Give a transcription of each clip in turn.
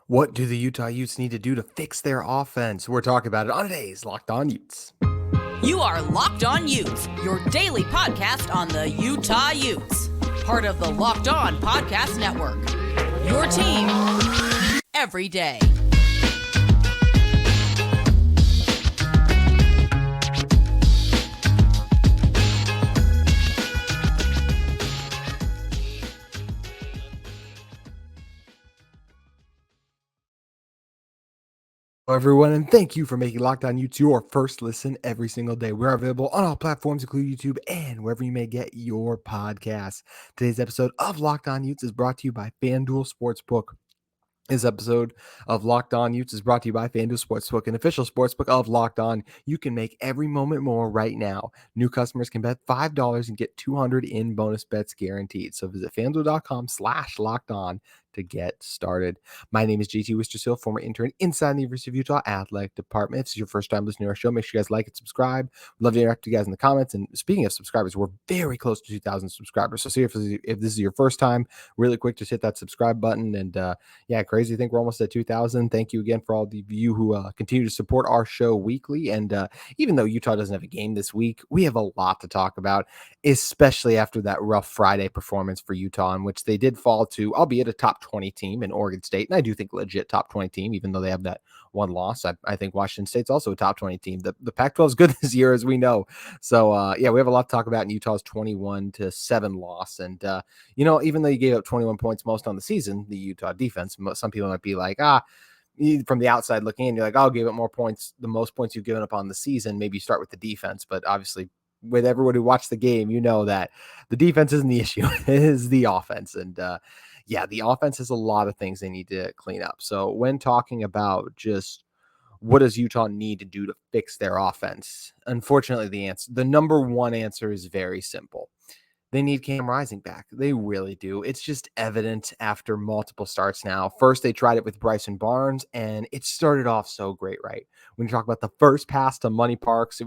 What do the Utah Utes need to do to fix their offense? We're talking about it on today's Locked On Utes. You are Locked On Utes, your daily podcast on the Utah Utes. Part of the Locked On Podcast Network. Your team every day. Hello, everyone, and thank you for making Locked On Utes your first listen every single day. We're available on all platforms, including YouTube and wherever you may get your podcasts. Today's episode of Locked On Utes is brought to you by FanDuel Sportsbook. This episode of Locked On Utes is brought to you by FanDuel Sportsbook, an official sportsbook of Locked On. You can make every moment more right now. New customers can bet $5 and get $200 in bonus bets guaranteed. So visit FanDuel.com/LockedOn to get started. My name is JT Wistrcill, former intern inside the University of Utah Athletic Department. If this is your first time listening to our show, make sure you guys like and subscribe. We'd love to interact with you guys in the comments. And speaking of subscribers, we're very close to 2,000 subscribers. So see if this is your first time, really quick, just hit that subscribe button. And crazy. I think we're almost at 2,000. Thank you again for all of you who continue to support our show weekly. And even though Utah doesn't have a game this week, we have a lot to talk about, especially after that rough Friday performance for Utah, in which they did fall to, albeit a top 20 team in Oregon State. And I do think legit top 20 team, even though they have that one loss. I think Washington State's also a top 20 team. The Pac-12 is good this year, as we know. So, we have a lot to talk about in Utah's 21-7 loss. And, even though you gave up 21 points most on the season, the Utah defense, some people might be like, from the outside looking in, you're like, I'll give up more points, the most points you've given up on the season. Maybe you start with the defense, but obviously with everyone who watched the game, you know that the defense isn't the issue. It is the offense. And the offense has a lot of things they need to clean up. So when talking about just what does Utah need to do to fix their offense, unfortunately, the number one answer is very simple. They need Cam Rising back. They really do. It's just evident after multiple starts now. First, they tried it with Bryson Barnes, and it started off so great, right? When you talk about the first pass to Money Parks,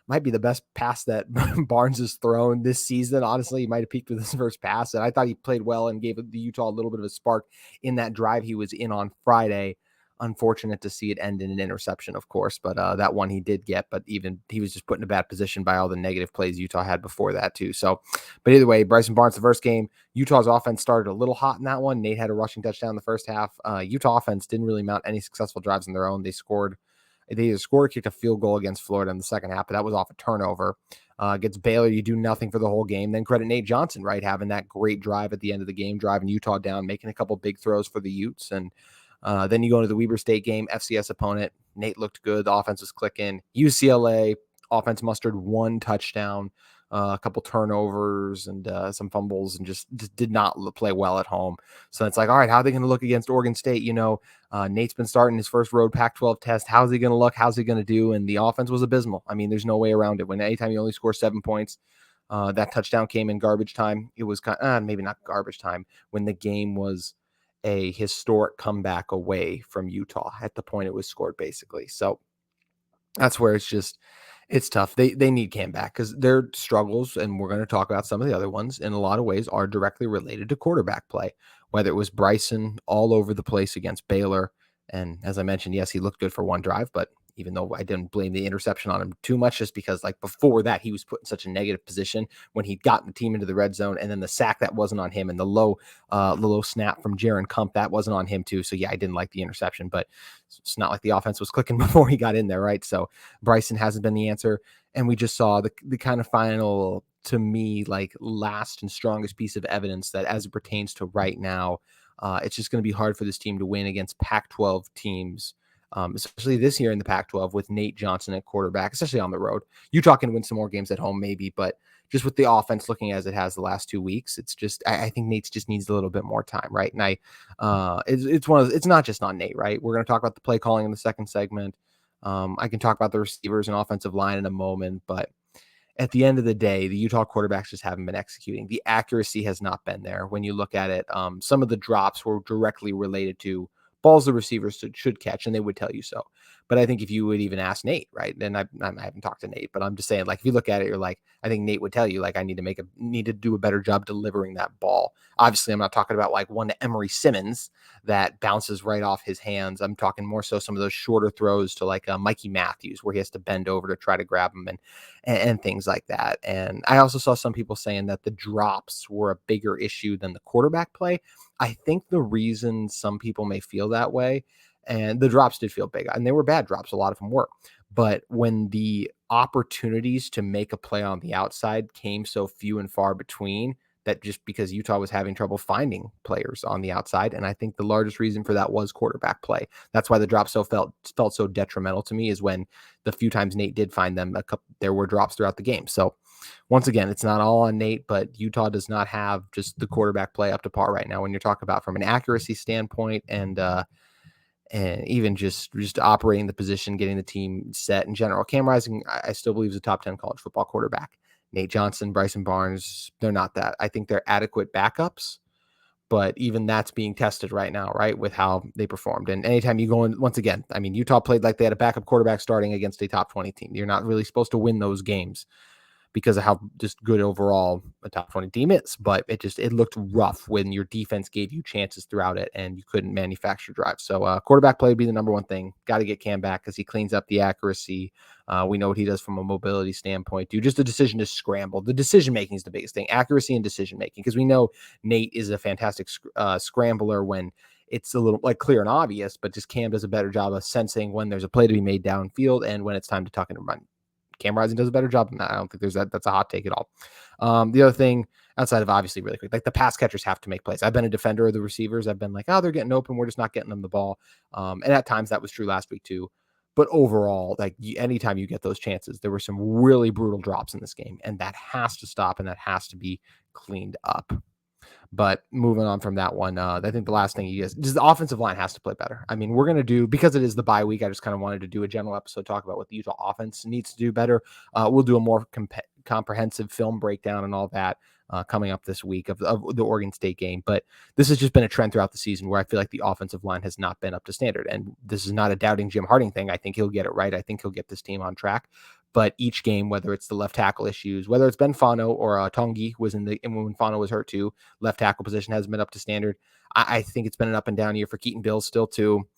might be the best pass that Barnes has thrown this season. Honestly, he might have peaked with his first pass, and I thought he played well and gave the Utah a little bit of a spark in that drive he was in on Friday. Unfortunate to see it end in an interception, of course, but that one he did get, but even he was just put in a bad position by all the negative plays Utah had before that too. So, but either way, Bryson Barnes, the first game, Utah's offense started a little hot in that one. Nate had a rushing touchdown in the first half. Utah offense didn't really mount any successful drives on their own. They either scored or kicked a field goal against Florida in the second half, but that was off a turnover. Against Baylor, you do nothing for the whole game. Then credit Nate Johnson, right, having that great drive at the end of the game, driving Utah down, making a couple big throws for the Utes. And then you go into the Weber State game, FCS opponent. Nate looked good. The offense was clicking. UCLA offense mustered one touchdown, a couple turnovers and some fumbles, and just did not play well at home. So it's like, all right, how are they going to look against Oregon State? Nate's been starting his first road Pac-12 test. How's he going to look? How's he going to do? And the offense was abysmal. I mean, there's no way around it. Anytime you only score 7 points, that touchdown came in garbage time. It was maybe not garbage time, when the game was a historic comeback away from Utah at the point it was scored, basically. So that's where it's tough. They need Cam back, because their struggles, and we're going to talk about some of the other ones, in a lot of ways are directly related to quarterback play, whether it was Bryson all over the place against Baylor. And as I mentioned, yes, he looked good for one drive, but even though I didn't blame the interception on him too much, just because like before that, he was put in such a negative position when he'd gotten the team into the red zone, and then the sack, that wasn't on him, and the low snap from Jaron Kump, that wasn't on him too. So yeah, I didn't like the interception, but it's not like the offense was clicking before he got in there, right? So Bryson hasn't been the answer, and we just saw the kind of final, to me, like last and strongest piece of evidence that as it pertains to right now, it's just going to be hard for this team to win against Pac-12 teams. Especially this year in the Pac-12 with Nate Johnson at quarterback, especially on the road. Utah can win some more games at home, maybe, but just with the offense looking as it has the last 2 weeks, it's just, I think Nate's just needs a little bit more time, right? And it's not just on Nate, right? We're going to talk about the play calling in the second segment. I can talk about the receivers and offensive line in a moment, but at the end of the day, the Utah quarterbacks just haven't been executing. The accuracy has not been there. When you look at it, some of the drops were directly related to balls the receivers should catch, and they would tell you so. But I think if you would even ask Nate, right? And I haven't talked to Nate, but I'm just saying, like, if you look at it, you're like, I think Nate would tell you, like, I need to do a better job delivering that ball. Obviously, I'm not talking about like one to Emery Simmons that bounces right off his hands. I'm talking more so some of those shorter throws to like Mikey Matthews, where he has to bend over to try to grab him and things like that. And I also saw some people saying that the drops were a bigger issue than the quarterback play. I think the reason some people may feel that way, and the drops did feel big, and they were bad drops. A lot of them were. But when the opportunities to make a play on the outside came so few and far between, that just because Utah was having trouble finding players on the outside. And I think the largest reason for that was quarterback play. That's why the drop felt so detrimental to me, is when the few times Nate did find them, there were drops throughout the game. So once again, it's not all on Nate, but Utah does not have just the quarterback play up to par right now when you're talking about from an accuracy standpoint and even just operating the position, getting the team set in general. Cam Rising, I still believe, is a top 10 college football quarterback. Nate Johnson, Bryson Barnes, they're not that. I think they're adequate backups, but even that's being tested right now, right, with how they performed. And anytime you go in, once again, I mean, Utah played like they had a backup quarterback starting against a top 20 team. You're not really supposed to win those games because of how just good overall a top 20 team is. But it looked rough when your defense gave you chances throughout it and you couldn't manufacture drives. So quarterback play would be the number one thing. Got to get Cam back because he cleans up the accuracy. We know what he does from a mobility standpoint. Just the decision to scramble. The decision making is the biggest thing. Accuracy and decision making, because we know Nate is a fantastic scrambler when it's a little like clear and obvious, but just Cam does a better job of sensing when there's a play to be made downfield and when it's time to tuck and run. Cam Rising does a better job than that. I don't think that's a hot take at all. The other thing, outside of obviously really quick, like the pass catchers have to make plays. I've been a defender of the receivers. I've been like, oh, they're getting open, we're just not getting them the ball. And at times that was true last week too. But overall, like anytime you get those chances, there were some really brutal drops in this game, and that has to stop and that has to be cleaned up. But moving on from that one, I think the last thing just the offensive line has to play better. I mean, we're going to do, because it is the bye week, I just kind of wanted to do a general episode, talk about what the Utah offense needs to do better. We'll do a more comprehensive film breakdown and all that coming up this week of the Oregon State game. But this has just been a trend throughout the season where I feel like the offensive line has not been up to standard. And this is not a doubting Jim Harding thing. I think he'll get it right. I think he'll get this team on track. But each game, whether it's the left tackle issues, whether it's Ben Fano or Tongi was and when Fano was hurt too, left tackle position hasn't been up to standard. I think it's been an up and down year for Keaton Bills still too.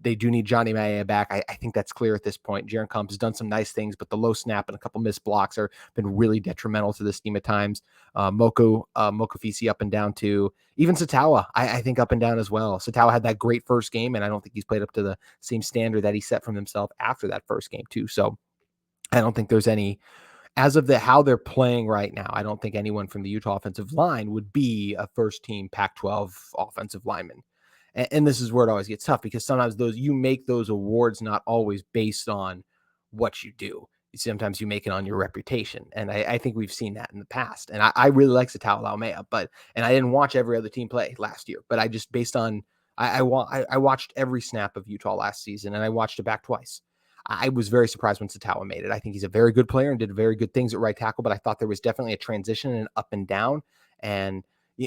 They do need Johnny Maia back. I think that's clear at this point. Jaron Kump has done some nice things, but the low snap and a couple missed blocks are been really detrimental to this team at times. Mokofisi up and down too. Even Satawa, I think up and down as well. Satawa had that great first game, and I don't think he's played up to the same standard that he set from himself after that first game too. So I don't think there's any, as of how they're playing right now, I don't think anyone from the Utah offensive line would be a first team Pac-12 offensive lineman. And this is where it always gets tough, because sometimes you make those awards not always based on what you do. Sometimes you make it on your reputation. And I think we've seen that in the past. And I really like Satawa Laumea, and I didn't watch every other team play last year, but I just based on, I watched every snap of Utah last season, and I watched it back twice. I was very surprised when Satawa made it. I think he's a very good player and did very good things at right tackle, but I thought there was definitely a transition and up and down. And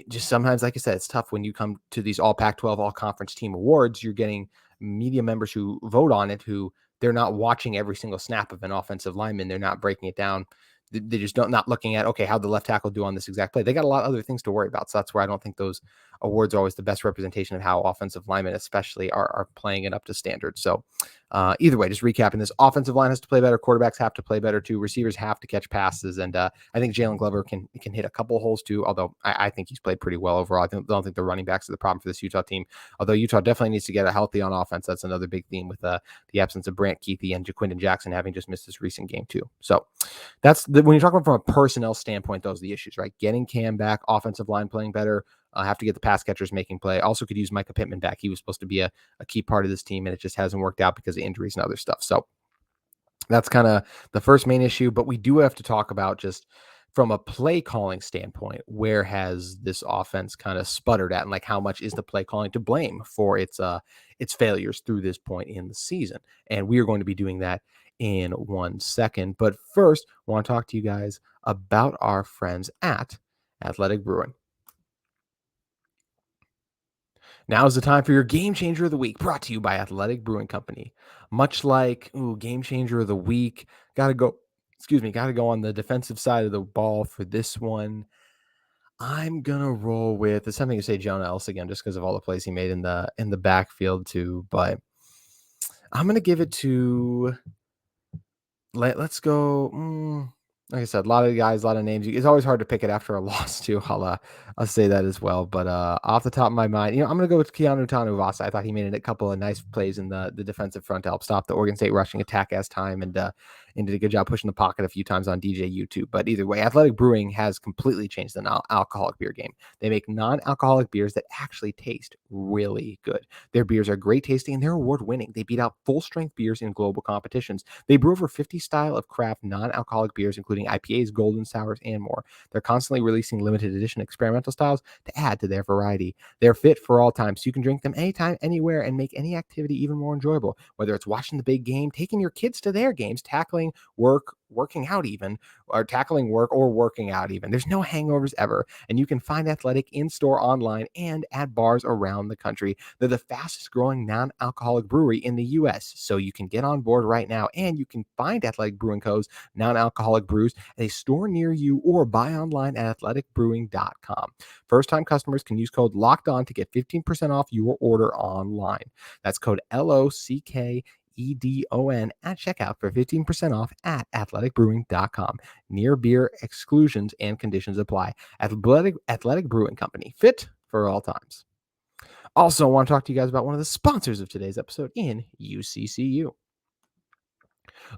just sometimes, like I said, it's tough when you come to these all Pac-12, all conference team awards. You're getting media members who vote on it, who they're not watching every single snap of an offensive lineman. They're not breaking it down. They just not looking at, okay, how'd the left tackle do on this exact play? They got a lot of other things to worry about. So that's where I don't think those awards are always the best representation of how offensive linemen especially are playing it up to standard. So either way, just recapping this, offensive line has to play better. Quarterbacks have to play better too. Receivers have to catch passes. And I think Jalen Glover can hit a couple holes too, although I think he's played pretty well overall. I don't think the running backs are the problem for this Utah team, although Utah definitely needs to get healthy on offense. That's another big theme with the absence of Brant Keithy and Jaquindon Jackson having just missed this recent game too. So that's when you're talking from a personnel standpoint, those are the issues, right? Getting Cam back, offensive line playing better. Have to get the pass catchers making play. Also could use Micah Pittman back. He was supposed to be a key part of this team, and it just hasn't worked out because of injuries and other stuff. So that's kind of the first main issue, but we do have to talk about, just from a play calling standpoint, where has this offense kind of sputtered at, and like how much is the play calling to blame for its failures through this point in the season? And we are going to be doing that in 1 second. But first, I want to talk to you guys about our friends at Athletic Brewing. Now is the time for your Game Changer of the Week, brought to you by Athletic Brewing Company. Much like Game Changer of the Week, got to go on the defensive side of the ball for this one. I'm gonna roll with it's something to say Jonah Else again, just because of all the plays he made in the backfield too. But I'm gonna give it to let's go. Like I said, a lot of guys, a lot of names. It's always hard to pick it after a loss too. I'll say that as well. But off the top of my mind, I'm gonna go with Keanu Tanuvasa. I thought he made a couple of nice plays in the defensive front to help stop the Oregon State rushing attack as time and did a good job pushing the pocket a few times on DJ YouTube. But either way, Athletic Brewing has completely changed the non-alcoholic beer game. They make non-alcoholic beers that actually taste really good. Their beers are great tasting and they're award-winning. They beat out full-strength beers in global competitions. They brew over 50 style of craft non-alcoholic beers, including IPAs, golden sours, and more. They're constantly releasing limited edition experimental styles to add to their variety. They're fit for all times, so you can drink them anytime, anywhere, and make any activity even more enjoyable. Whether it's watching the big game, taking your kids to their games, tackling working out even, or tackling work or working out even. There's no hangovers ever, and you can find Athletic in-store, online, and at bars around the country. They're the fastest growing non-alcoholic brewery in the U.S., so you can get on board right now, and you can find Athletic Brewing Co.'s non-alcoholic brews at a store near you or buy online at athleticbrewing.com. First-time customers can use code LOCKEDON to get 15% off your order online. That's code LOCKEDON at checkout for 15% off at athleticbrewing.com. Near beer exclusions and conditions apply. Athletic Brewing Company, fit for all times. Also, I want to talk to you guys about one of the sponsors of today's episode in UCCU.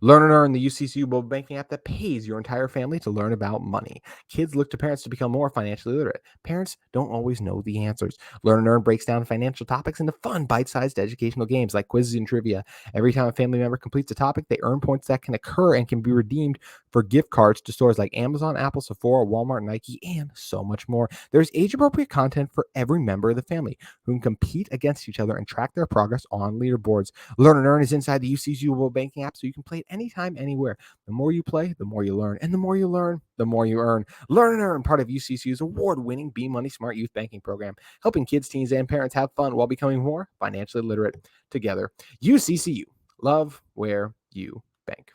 Learn and Earn, the UCCU mobile banking app that pays your entire family to learn about money. Kids look to parents to become more financially literate. Parents don't always know the answers. Learn and Earn breaks down financial topics into fun, bite-sized educational games like quizzes and trivia. Every time a family member completes a topic, they earn points that can occur and can be redeemed for gift cards to stores like Amazon, Apple, Sephora, Walmart, Nike, and so much more. There's age-appropriate content for every member of the family who can compete against each other and track their progress on leaderboards. Learn and Earn is inside the UCCU mobile banking app, so you can play it anytime, anywhere. The more you play, the more you learn. And the more you learn, the more you earn. Learn and Earn, part of UCCU's award-winning Be Money Smart youth banking program, helping kids, teens, and parents have fun while becoming more financially literate together. UCCU, love where you bank.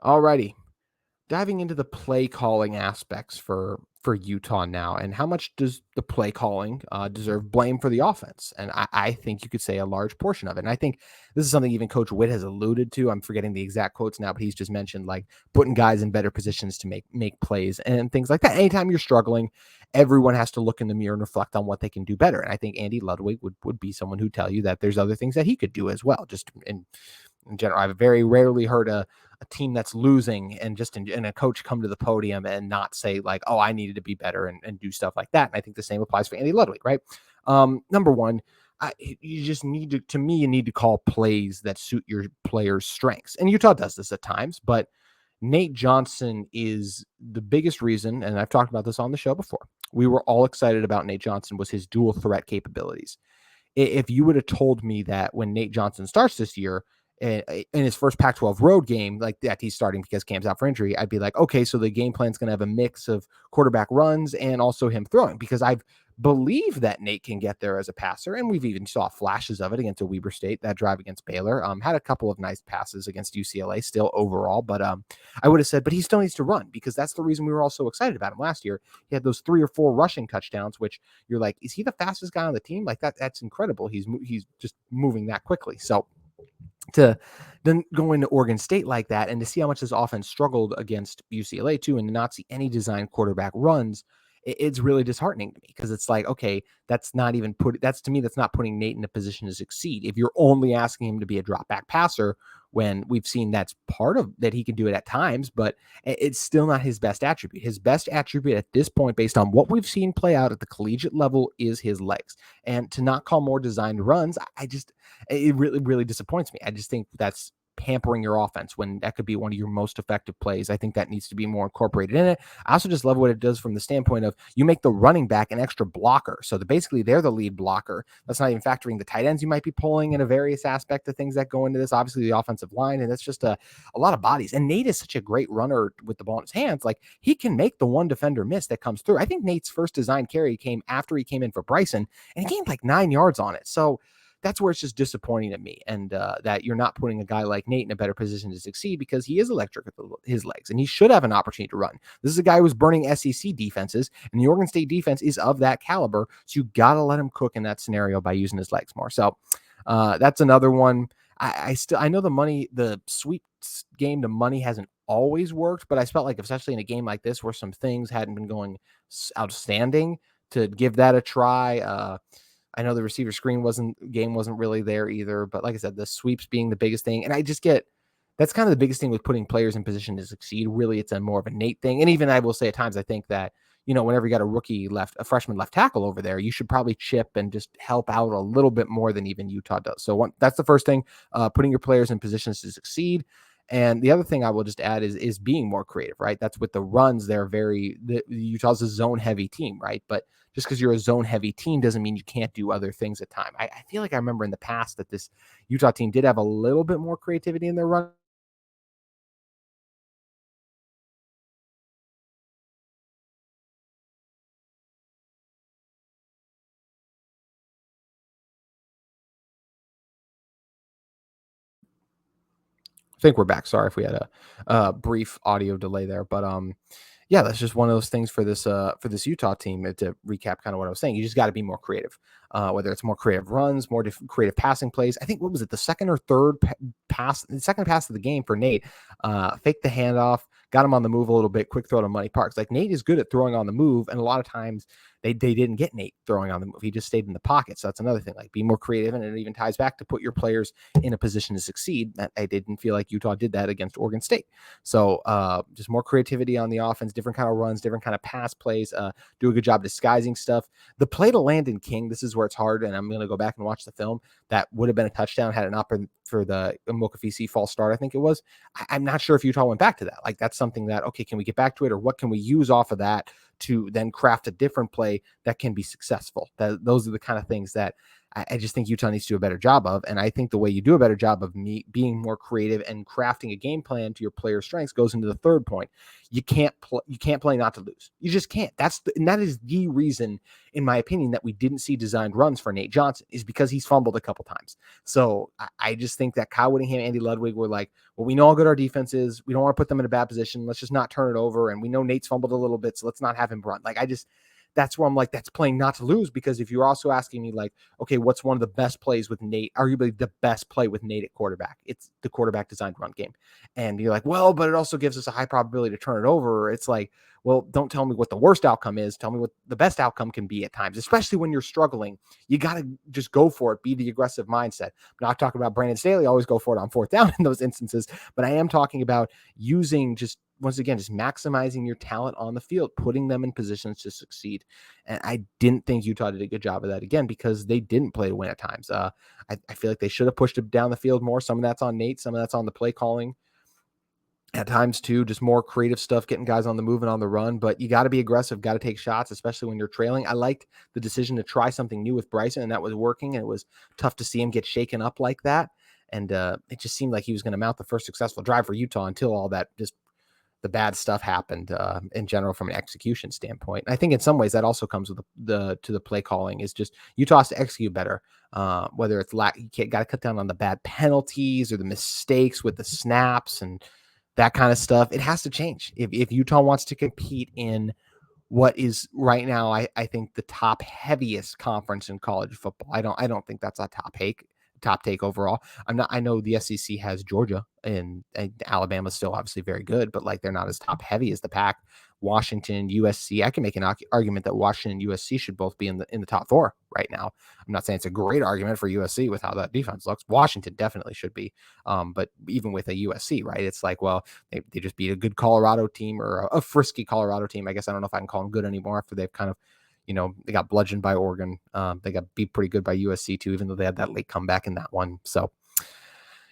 Alrighty, diving into the play calling aspects for Utah now, and how much does the play calling deserve blame for the offense? And I think you could say a large portion of it. And I think this is something even Coach Witt has alluded to. I'm forgetting the exact quotes now, but he's just mentioned like putting guys in better positions to make plays and things like that. Anytime you're struggling, everyone has to look in the mirror and reflect on what they can do better. And I think Andy Ludwig would be someone who'd tell you that there's other things that he could do as well. Just in general, I've very rarely heard a team that's losing and a coach come to the podium and not say like, oh, I needed to be better and do stuff like that. And I think the same applies for Andy Ludwig, right? Number one, you just need you need to call plays that suit your players' strengths. And Utah does this at times, but Nate Johnson is the biggest reason, and I've talked about this on the show before. We were all excited about Nate Johnson was his dual threat capabilities. If you would have told me that when Nate Johnson starts this year, in his first Pac-12 road game, like that he's starting because Cam's out for injury, I'd be like, okay, so the game plan's going to have a mix of quarterback runs and also him throwing, because I believe that Nate can get there as a passer, and we've even saw flashes of it against Weber State, that drive against Baylor. Had a couple of nice passes against UCLA still overall, but I would have said, but he still needs to run, because that's the reason we were all so excited about him last year. He had those 3 or 4 rushing touchdowns, which you're like, is he the fastest guy on the team? Like that's incredible. He's just moving that quickly. So to then go into Oregon State like that and to see how much this offense struggled against UCLA too, and to not see any designed quarterback runs, it's really disheartening to me, because it's like, okay, that's not putting Nate in a position to succeed. If you're only asking him to be a drop back passer, when we've seen that's part of that, he can do it at times, but it's still not his best attribute. His best attribute at this point, based on what we've seen play out at the collegiate level, is his legs. And to not call more designed runs, it really, really disappoints me. I just think that's pampering your offense when that could be one of your most effective plays. I think that needs to be more incorporated in it. I also just love what it does from the standpoint of you make the running back an extra blocker. So basically they're the lead blocker. That's not even factoring the tight ends you might be pulling in a various aspect of things that go into this. Obviously the offensive line, and that's just a lot of bodies. And Nate is such a great runner with the ball in his hands. Like he can make the one defender miss that comes through. I think Nate's first design carry came after he came in for Bryson, and he gained like 9 yards on it. So that's where it's just disappointing to me. And that you're not putting a guy like Nate in a better position to succeed, because he is electric with his legs and he should have an opportunity to run. This is a guy who's burning SEC defenses, and the Oregon State defense is of that caliber. So you got to let him cook in that scenario by using his legs more. So that's another one. I know the sweep game, the money hasn't always worked, but I felt like, especially in a game like this where some things hadn't been going outstanding, to give that a try. I know the receiver screen wasn't really there either, but like I said, the sweeps being the biggest thing. And that's kind of the biggest thing with putting players in position to succeed. Really, it's a more of a Nate thing. And even I will say at times, I think that, whenever you got a freshman left tackle over there, you should probably chip and just help out a little bit more than even Utah does. So that's the first thing, putting your players in positions to succeed. And the other thing I will just add is being more creative, right? That's with the runs. Utah's a zone heavy team, right? But just because you're a zone heavy team doesn't mean you can't do other things at time. I feel like I remember in the past that this Utah team did have a little bit more creativity in their run. I think we're back. Sorry if we had a brief audio delay there, but yeah, that's just one of those things for this Utah team. To recap kind of what I was saying, you just got to be more creative, whether it's more creative runs, more creative passing plays. I think, what was it, the second or third the second pass of the game for Nate, faked the handoff, got him on the move a little bit, quick throw to Money Parks. Like, Nate is good at throwing on the move, and a lot of times they didn't get Nate throwing on the move. He just stayed in the pocket. So that's another thing, like, be more creative, and it even ties back to put your players in a position to succeed. I didn't feel like Utah did that against Oregon State. So just more creativity on the offense, different kind of runs, different kind of pass plays, do a good job disguising stuff. The play to Landon King, this is where it's hard, and I'm going to go back and watch the film. That would have been a touchdown had it not been for the Mokafisi false start, I think it was. I'm not sure if Utah went back to that. Like, that's something that, okay, can we get back to it, or what can we use off of that to then craft a different play that can be successful? Those are the kind of things that I just think Utah needs to do a better job of. And I think the way you do a better job of being more creative and crafting a game plan to your player's strengths goes into the third point. You can't play not to lose. You just can't. And that is the reason, in my opinion, that we didn't see designed runs for Nate Johnson, is because he's fumbled a couple times. So I just think that Kyle Whittingham, Andy Ludwig were like, well, we know how good our defense is. We don't want to put them in a bad position. Let's just not turn it over. And we know Nate's fumbled a little bit, so let's not have him run. Like, that's where I'm like, that's playing not to lose. Because if you're also asking me, like, okay, what's one of the best plays with Nate, arguably the best play with Nate at quarterback, it's the quarterback designed run game. And you're like, well, but it also gives us a high probability to turn it over. It's like, well, don't tell me what the worst outcome is. Tell me what the best outcome can be at times, especially when you're struggling. You got to just go for it. Be the aggressive mindset. I'm not talking about Brandon Staley, always go for it on fourth down in those instances, but I am talking about using, just once again, just maximizing your talent on the field, putting them in positions to succeed. And I didn't think Utah did a good job of that, again, because they didn't play to win at times. I feel like they should have pushed it down the field more. Some of that's on Nate, some of that's on the play calling. At times too, just more creative stuff, getting guys on the move and on the run. But you got to be aggressive, got to take shots, especially when you're trailing. I liked the decision to try something new with Bryson, and that was working. And it was tough to see him get shaken up like that. And it just seemed like he was going to mount the first successful drive for Utah until all that, just the bad stuff happened in general from an execution standpoint. And I think in some ways that also comes with the play calling, is just Utah has to execute better. Whether it's you got to cut down on the bad penalties or the mistakes with the snaps and that kind of stuff. It has to change if Utah wants to compete in what is right now, I think, the top heaviest conference in college football. I don't think that's a top take overall. I know the SEC has Georgia, and Alabama's still obviously very good, but like, they're not as top heavy as the Pac. Washington, USC, I can make an argument that Washington and USC should both be in the top four right now. I'm not saying it's a great argument for USC with how that defense looks. Washington definitely should be. But even with a USC, right, it's like, well, they just beat a good Colorado team, or a frisky Colorado team. I guess I don't know if I can call them good anymore after they've kind of, they got bludgeoned by Oregon. They got beat pretty good by USC too, even though they had that late comeback in that one. So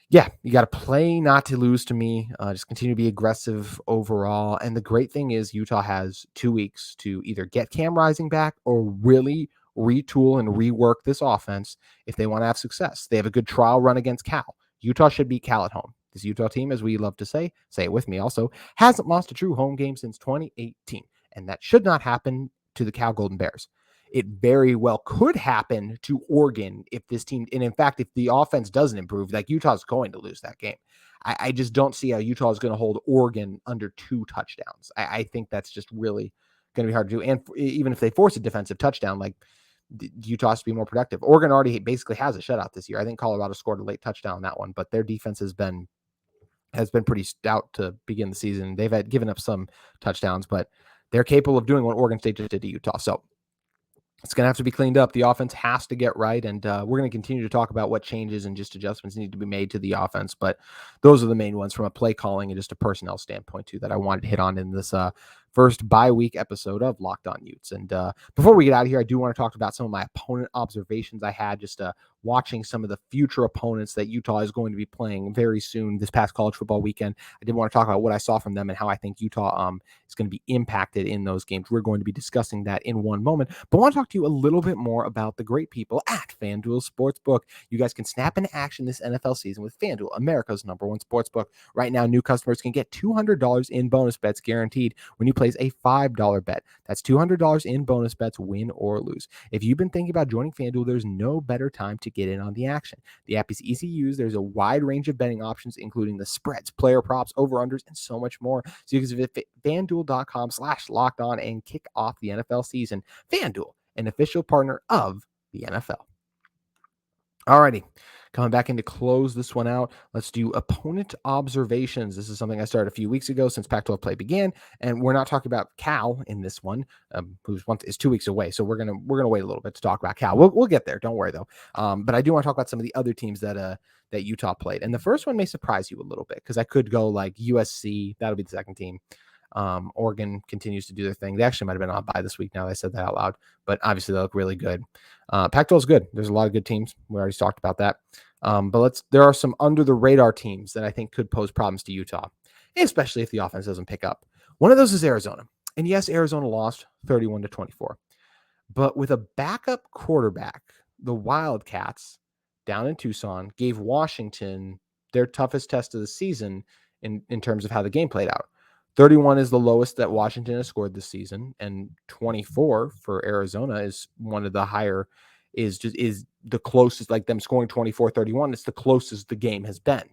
Yeah, you got to play not to lose to me. Just continue to be aggressive overall. And the great thing is Utah has 2 weeks to either get Cam Rising back or really retool and rework this offense if they want to have success. They have a good trial run against Cal. Utah should beat Cal at home. This Utah team, as we love to say it with me also, hasn't lost a true home game since 2018. And that should not happen to the Cal Golden Bears. It very well could happen to Oregon if this team, and in fact, if the offense doesn't improve, like Utah's going to lose that game. I just don't see how Utah is going to hold Oregon under 2 touchdowns. I think that's just really going to be hard to do. And even if they force a defensive touchdown, like Utah has to be more productive. Oregon already basically has a shutout this year. I think Colorado scored a late touchdown on that one, but their defense has been pretty stout to begin the season. They've had given up some touchdowns, but they're capable of doing what Oregon State just did to Utah. So it's going to have to be cleaned up. The offense has to get right, and we're going to continue to talk about what changes and just adjustments need to be made to the offense, but those are the main ones from a play calling and just a personnel standpoint, too, that I wanted to hit on in this first bye-week episode of Locked On Utes. And before we get out of here, I do want to talk about some of my opponent observations I had just watching some of the future opponents that Utah is going to be playing very soon this past college football weekend. I did want to talk about what I saw from them and how I think Utah is going to be impacted in those games. We're going to be discussing that in one moment, but I want to talk to you a little bit more about the great people at FanDuel Sportsbook. You guys can snap into action this NFL season with FanDuel, America's #1 sportsbook. Right now, new customers can get $200 in bonus bets guaranteed when you place a $5 bet. That's $200 in bonus bets, win or lose. If you've been thinking about joining FanDuel, there's no better time to get in on the action. The app is easy to use. There's a wide range of betting options, including the spreads, player props, over-unders, and so much more. So you can visit FanDuel.com/lockedon and kick off the NFL season. FanDuel, an official partner of the NFL. Alrighty, coming back in to close this one out, let's do opponent observations. This is something I started a few weeks ago since Pac-12 play began, and we're not talking about Cal in this one, is 2 weeks away. So we're gonna wait a little bit to talk about Cal. We'll get there. Don't worry though. But I do want to talk about some of the other teams that Utah played, and the first one may surprise you a little bit because I could go like USC. That'll be the second team. Oregon continues to do their thing. They actually might have been on bye this week now that I said that out loud, but obviously they look really good. Pac-12 is good. There's a lot of good teams. We already talked about that. But there are some under the radar teams that I think could pose problems to Utah, especially if the offense doesn't pick up. One of those is Arizona. And yes, Arizona lost 31-24, but with a backup quarterback, the Wildcats down in Tucson gave Washington their toughest test of the season in terms of how the game played out. 31 is the lowest that Washington has scored this season, and 24 for Arizona is one of the higher, is the closest, like them scoring 24-31. It's the closest the game has been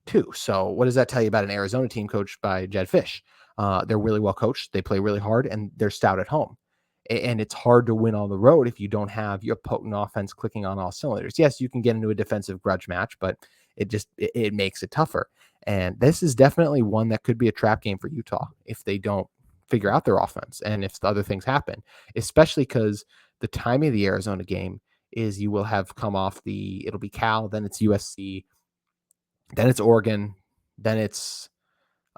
too. So what does that tell you about an Arizona team coached by Jedd Fisch? They're really well coached. They play really hard and they're stout at home. And it's hard to win on the road if you don't have your potent offense clicking on all cylinders. Yes, you can get into a defensive grudge match, but it makes it tougher. And this is definitely one that could be a trap game for Utah if they don't figure out their offense and if the other things happen, especially because the timing of the Arizona game is you will have come off it'll be Cal, then it's USC, then it's Oregon, then it's,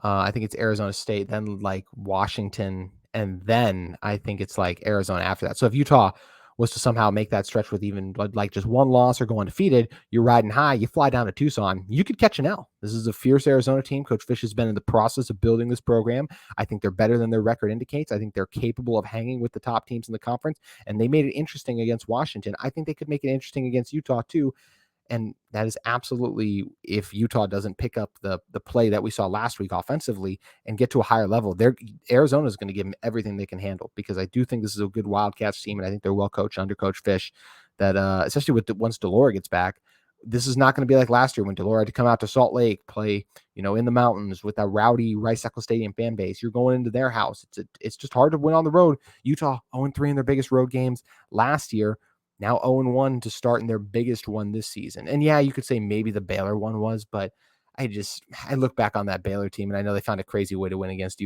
I think it's Arizona State, then like Washington, and then I think it's like Arizona after that. So if Utah was to somehow make that stretch with even like just one loss or go undefeated, you're riding high, you fly down to Tucson, you could catch an L. This is a fierce Arizona team. Coach Fisch has been in the process of building this program. I think they're better than their record indicates. I think they're capable of hanging with the top teams in the conference, and they made it interesting against Washington. I think they could make it interesting against Utah too. And that is absolutely, if Utah doesn't pick up the play that we saw last week offensively and get to a higher level, Arizona is going to give them everything they can handle, because I do think this is a good Wildcats team, and I think they're well coached under Coach Fisch. That especially once Delora gets back, this is not going to be like last year when Delora had to come out to Salt Lake, play in the mountains with that rowdy Rice-Eccles Stadium fan base. You're going into their house. It's just hard to win on the road. Utah 0-3 in their biggest road games last year. Now 0-1 to start in their biggest one this season. And yeah, you could say maybe the Baylor one was, but I look back on that Baylor team and I know they found a crazy way to win against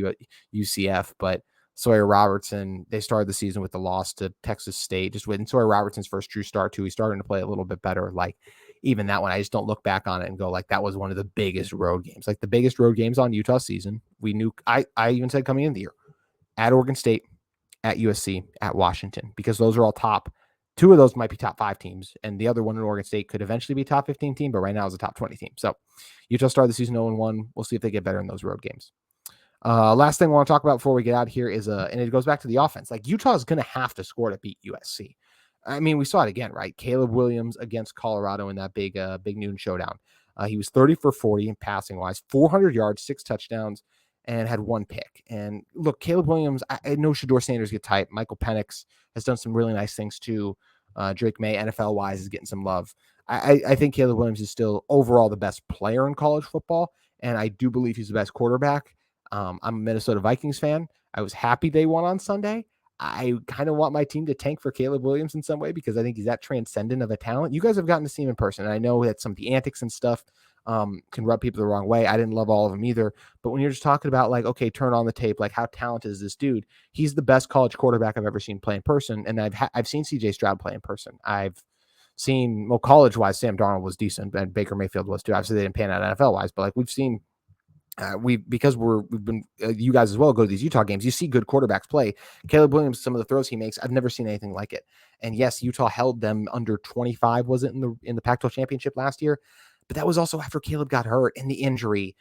UCF, but Sawyer Robertson, they started the season with the loss to Texas State, just with Sawyer Robertson's first true start too. He's starting to play a little bit better. Like even that one, I just don't look back on it and go like that was one of the biggest road games, like the biggest road games on Utah season. We knew, I even said coming into the year, at Oregon State, at USC, at Washington, because those are all top 2 of those might be top 5 teams, and the other one in Oregon State could eventually be a top 15 team, but right now is a top 20 team. So Utah started the season 0-1. We'll see if they get better in those road games. Last thing I want to talk about before we get out here is, and it goes back to the offense. Like, Utah is going to have to score to beat USC. I mean, we saw it again, right? Caleb Williams against Colorado in that big noon showdown. He was 30 for 40 in passing wise, 400 yards, 6 touchdowns, and had 1 pick. And look, Caleb Williams, I know Shedeur Sanders get tight. Michael Penix has done some really nice things too. Drake May, NFL wise, is getting some love. I think Caleb Williams is still overall the best player in college football, and I do believe he's the best quarterback. I'm a Minnesota Vikings fan. I was happy they won on Sunday. I kind of want my team to tank for Caleb Williams in some way because I think he's that transcendent of a talent. You guys have gotten to see him in person, and I know that some of the antics and stuff can rub people the wrong way. I didn't love all of them either. But when you're just talking about, like, okay, turn on the tape, like, how talented is this dude? He's the best college quarterback I've ever seen play in person, and I've seen C.J. Stroud play in person. I've seen, well, college-wise, Sam Darnold was decent, and Baker Mayfield was too. Obviously, they didn't pan out NFL-wise, but like we've seen. Because we've been you guys as well go to these Utah games. You see good quarterbacks play. Caleb Williams, some of the throws he makes, I've never seen anything like it. And yes, Utah held them under 25, was it in the Pac-12 championship last year? But that was also after Caleb got hurt and the injury.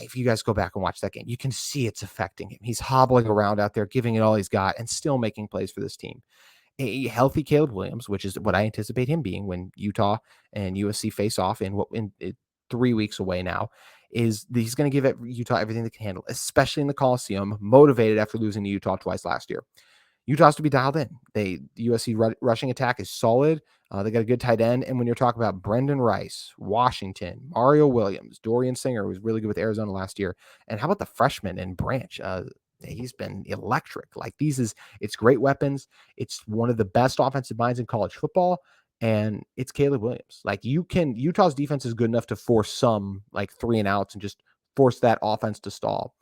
If you guys go back and watch that game, you can see it's affecting him. He's hobbling around out there, giving it all he's got, and still making plays for this team. A healthy Caleb Williams, which is what I anticipate him being when Utah and USC face off in 3 weeks away now, is that he's going to give Utah everything they can handle, especially in the Coliseum, motivated after losing to Utah twice last year. Utah has to be dialed in. The USC rushing attack is solid. They got a good tight end. And when you're talking about Brendan Rice, Washington, Mario Williams, Dorian Singer, who was really good with Arizona last year. And how about the freshman in Branch? He's been electric. Like, it's great weapons. It's one of the best offensive minds in college football. And it's Caleb Williams. Like, Utah's defense is good enough to force some like 3 and outs and just force that offense to stall.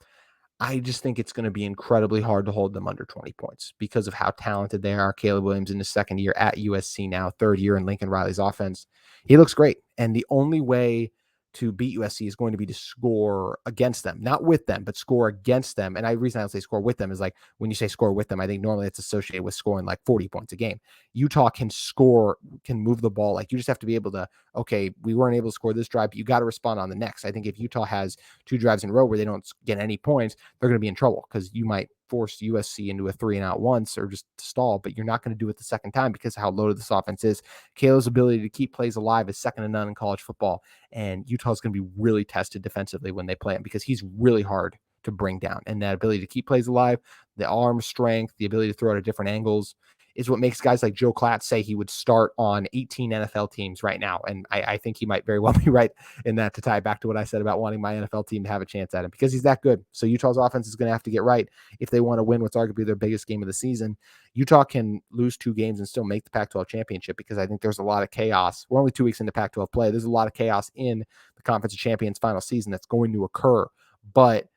I just think it's going to be incredibly hard to hold them under 20 points because of how talented they are. Caleb Williams in his second year at USC now, third year in Lincoln Riley's offense. He looks great. And the only way to beat USC is going to be to score against them, not with them, but score against them. And the reason I don't say score with them is, like, when you say score with them, I think normally it's associated with scoring like 40 points a game. Utah can score, can move the ball. Like, you just have to be able to, okay, we weren't able to score this drive, but you got to respond on the next. I think if Utah has 2 drives in a row where they don't get any points, they're going to be in trouble because you might force USC into a 3 and out once or just stall, but you're not going to do it the second time because of how loaded this offense is. Caleb's ability to keep plays alive is second to none in college football, and Utah's going to be really tested defensively when they play him because he's really hard to bring down. And that ability to keep plays alive, the arm strength, the ability to throw it at different angles is what makes guys like Joe Klatt say he would start on 18 NFL teams right now. And I think he might very well be right in that, to tie back to what I said about wanting my NFL team to have a chance at him because he's that good. So Utah's offense is going to have to get right if they want to win what's arguably their biggest game of the season. Utah can lose 2 games and still make the Pac-12 championship because I think there's a lot of chaos. We're only 2 weeks into Pac-12 play. There's a lot of chaos in the Conference of Champions final season that's going to occur, but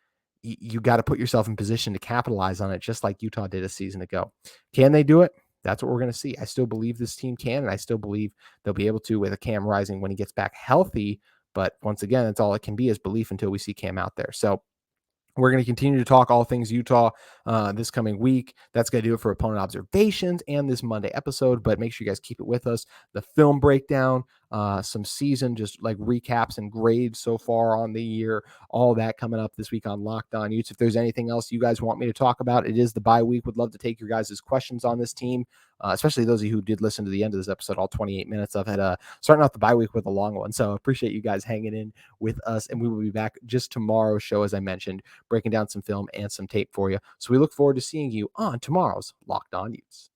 you got to put yourself in position to capitalize on it, just like Utah did a season ago. Can they do it? That's what we're going to see. I still believe this team can, and I still believe they'll be able to with a Cam Rising when he gets back healthy. But once again, that's all it can be, is belief until we see Cam out there. So we're going to continue to talk all things Utah this coming week. That's going to do it for opponent observations and this Monday episode, but make sure you guys keep it with us. The film breakdown, some season, just like recaps and grades so far on the year, all that coming up this week on Locked On Utes. If there's anything else you guys want me to talk about, it is the bye week. Would love to take your guys' questions on this team, especially those of you who did listen to the end of this episode, all 28 minutes. I've had starting off the bye week with a long one, so appreciate you guys hanging in with us, and we will be back just tomorrow's show, as I mentioned, breaking down some film and some tape for you. So we look forward to seeing you on tomorrow's Locked On Utes.